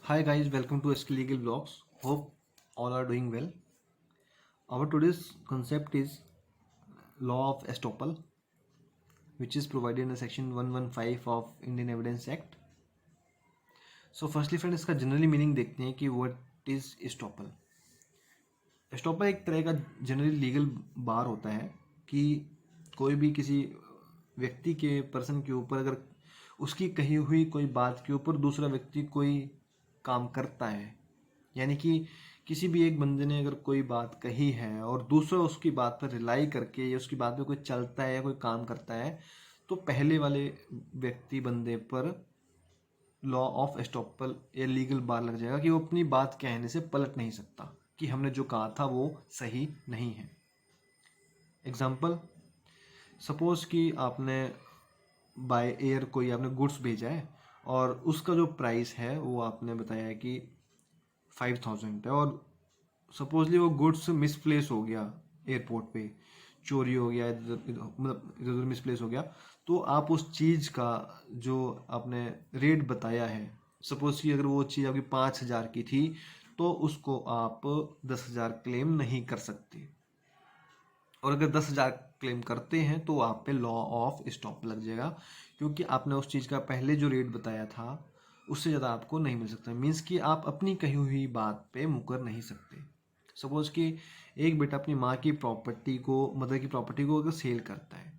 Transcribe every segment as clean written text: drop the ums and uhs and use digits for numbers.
Hi guys, welcome to SK Legal Blogs. Hope all are doing well. Our today's concept is law of estoppel, which is provided in the section 115 of Indian Evidence Act. So firstly friend, इसका generally meaning देखते हैं कि what is estoppel. Estoppel एक तरह का generally legal बार होता है कि कोई भी किसी व्यक्ति के पर्सन के ऊपर अगर उसकी कही हुई कोई बात के ऊपर दूसरा व्यक्ति कोई काम करता है, यानी कि किसी भी एक बंदे ने अगर कोई बात कही है और दूसरा उसकी बात पर रिलाई करके या उसकी बात पे कोई चलता है या कोई काम करता है, तो पहले वाले व्यक्ति बंदे पर लॉ ऑफ एस्टॉपल या लीगल बार लग जाएगा कि वो अपनी बात कहने से पलट नहीं सकता कि हमने जो कहा था वो सही नहीं है. एग्जाम्पल, सपोज कि आपने बाय एयर कोई आपने गुड्स भेजा है और उसका जो प्राइस है वो आपने बताया है कि 5000 है, और सपोजली वो गुड्स मिसप्लेस हो गया एयरपोर्ट पे, चोरी हो गया, मतलब इधर उधर मिसप्लेस हो गया, तो आप उस चीज़ का जो आपने रेट बताया है, सपोज कि अगर वो चीज़ आपकी 5000 की थी तो उसको आप 10,000 क्लेम नहीं कर सकते, और अगर 10,000 क्लेम करते हैं तो आप पे लॉ ऑफ स्टॉप लग जाएगा, क्योंकि आपने उस चीज़ का पहले जो रेट बताया था उससे ज़्यादा आपको नहीं मिल सकता. मीन्स कि आप अपनी कही हुई बात पे मुकर नहीं सकते. सपोज कि एक बेटा अपनी माँ की प्रॉपर्टी को, मदर की प्रॉपर्टी को अगर सेल करता है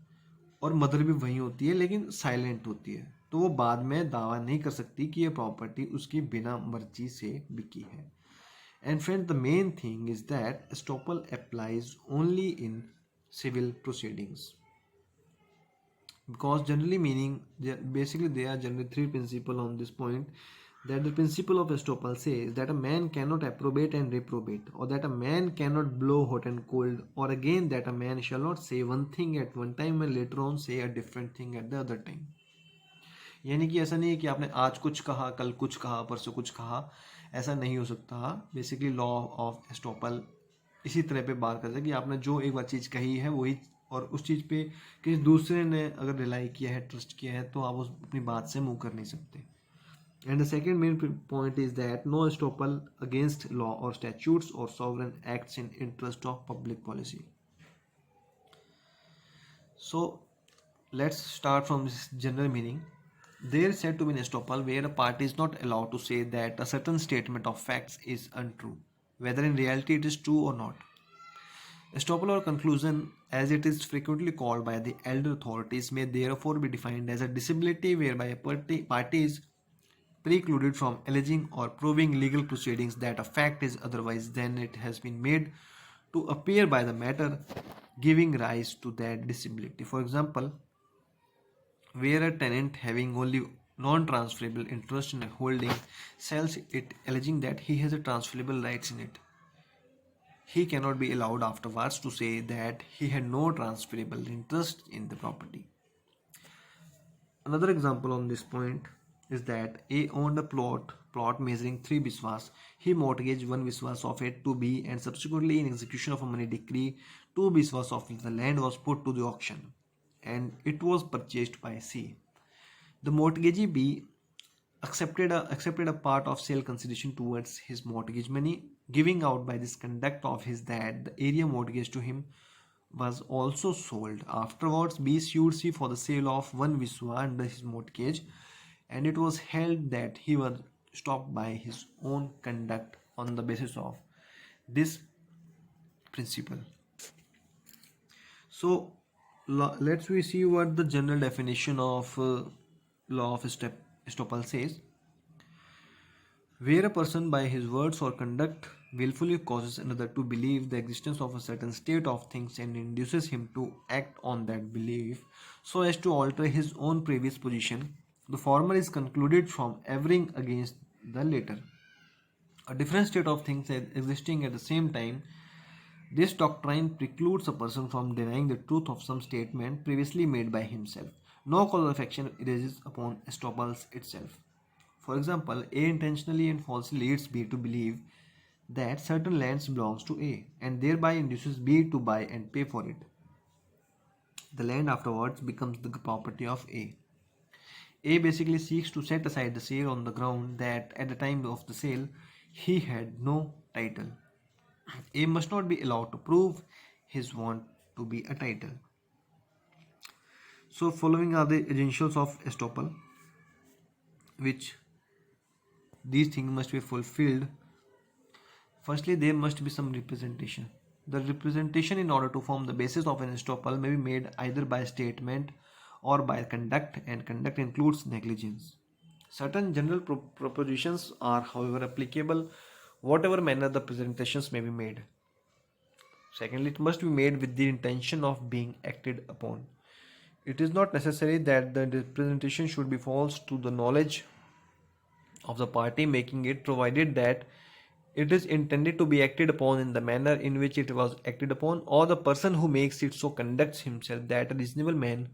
और मदर भी वहीं होती है लेकिन साइलेंट होती है, तो वो बाद में दावा नहीं कर सकती कि ये प्रॉपर्टी उसकी बिना मर्जी से बिकी है. And friend, the main thing is that estoppel applies only in civil proceedings. Because generally meaning, basically there are generally three principles on this point. That the principle of estoppel says that a man cannot approbate and reprobate, or that a man cannot blow hot and cold, or again that a man shall not say one thing at one time and later on say a different thing at the other time. यानी कि ऐसा नहीं है कि आपने आज कुछ कहा, कल कुछ कहा, परसों कुछ कहा, ऐसा नहीं हो सकता. बेसिकली लॉ ऑफ एस्टॉपल इसी तरह पे बात करता है कि आपने जो एक बार चीज़ कही है वही, और उस चीज़ पे किसी दूसरे ने अगर रिलाई किया है, ट्रस्ट किया है, तो आप उस अपनी बात से मूव कर नहीं सकते. And the second main point is that no estoppel against law और स्टैट्यूट्स और sovereign acts in interest of public policy. So let's start from this general meaning. There is said to be an estoppel where a party is not allowed to say that a certain statement of facts is untrue, whether in reality it is true or not. Estoppel or conclusion, as it is frequently called by the elder authorities, may therefore be defined as a disability whereby a party is precluded from alleging or proving legal proceedings that a fact is otherwise than it has been made to appear by the matter giving rise to that disability. For example, where a tenant having only non-transferable interest in a holding sells it alleging that he has a transferable rights in it, he cannot be allowed afterwards to say that he had no transferable interest in the property. Another example on this point is that A owned a plot measuring 3 biswas. He mortgaged 1 biswas of it to B, and subsequently in execution of a money decree, 2 biswas of the land was put to the auction and it was purchased by C. The mortgagee B accepted a part of sale consideration towards his mortgage money, giving out by this conduct of his that the area mortgaged to him was also sold. Afterwards, B sued C for the sale of 1 Viswa under his mortgage, and it was held that he was stopped by his own conduct on the basis of this principle. So, let's we see what the general definition of law of estoppel says. Where a person by his words or conduct willfully causes another to believe the existence of a certain state of things and induces him to act on that belief so as to alter his own previous position, the former is concluded from erring against the latter. A different state of things existing at the same time, this doctrine precludes a person from denying the truth of some statement previously made by himself. No cause of action arises upon estoppels itself. For example, A intentionally and falsely leads B to believe that certain lands belongs to A and thereby induces B to buy and pay for it. The land afterwards becomes the property of A. A basically seeks to set aside the sale on the ground that at the time of the sale he had no title. A must not be allowed to prove his want to be a title. So following are the essentials of estoppel, which these things must be fulfilled. Firstly, there must be some representation. The representation in order to form the basis of an estoppel may be made either by statement or by conduct, and conduct includes negligence. Certain general propositions are, however, applicable whatever manner the presentations may be made. Secondly, it must be made with the intention of being acted upon. It is not necessary that the representation should be false to the knowledge of the party making it, provided that it is intended to be acted upon in the manner in which it was acted upon, or the person who makes it so conducts himself that a reasonable man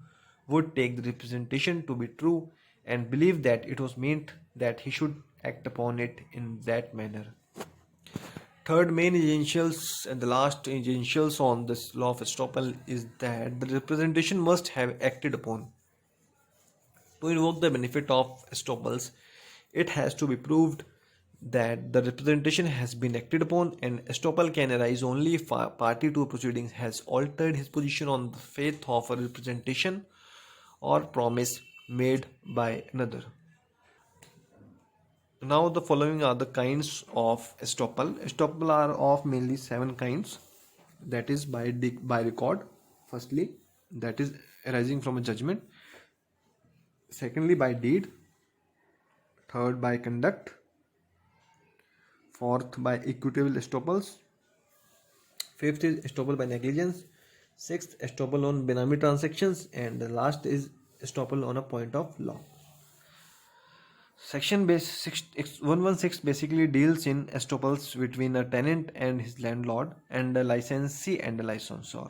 would take the representation to be true and believe that it was meant that he should act upon it in that manner. Third main essentials and the last essentials on this law of estoppel is that the representation must have acted upon. To invoke the benefit of estoppels, it has to be proved that the representation has been acted upon, and estoppel can arise only if a party to proceedings has altered his position on the faith of a representation or promise made by another. Now the following are the kinds of estoppel. Estoppel are of mainly 7 kinds. That is by record. Firstly, that is arising from a judgment. Secondly, by deed. Third, by conduct. Fourth, by equitable estoppels. Fifth is estoppel by negligence. Sixth, estoppel on benami transactions, and the last is estoppel on a point of law. Section 116 basically deals in estoppels between a tenant and his landlord, and a licensee and a licensor.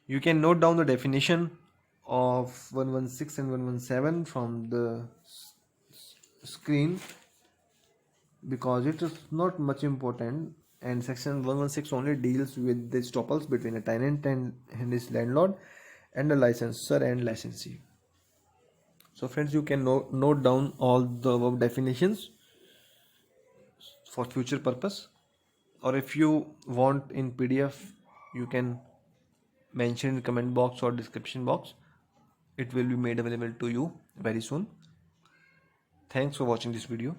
You can note down the definition of 116 and 117 from the screen, because it is not much important, and section 116 only deals with the estoppels between a tenant and his landlord, and a licensor and licensee. So friends, you can note down all the above definitions for future purpose, or if you want in PDF, you can mention in comment box or description box. It will be made available to you very soon. Thanks for watching this video.